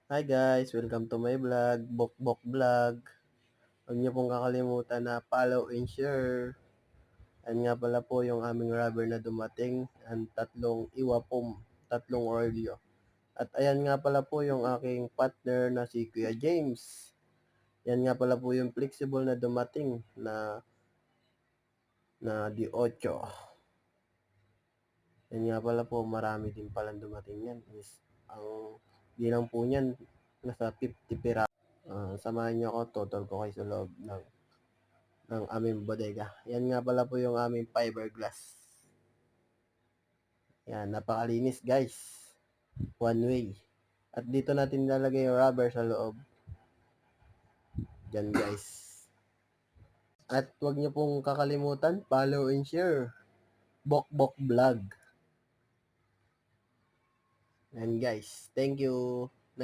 Hi guys, welcome to my vlog, Bokbok Vlog. Huwag niyo pong kakalimutan na follow and share. Ayan nga pala po yung aming rubber na dumating, ang tatlong iwapom, tatlong oreo. At ayan nga pala po yung aking partner na si Kuya James. Yan nga pala po yung flexible na dumating na D8. Yan nga pala po, marami din palang dumating yan. Ang bilang po niyan, nasa 50 piraso. Samahan niyo ako, total ko kayo sa loob ng aming bodega. Yan nga pala po yung aming fiberglass. Yan, napakalinis guys. One way. At dito natin nilalagay yung rubber sa loob. Diyan guys. At huwag niyo pong kakalimutan, follow and share. Bokbok Vlog. Yan guys. Thank you.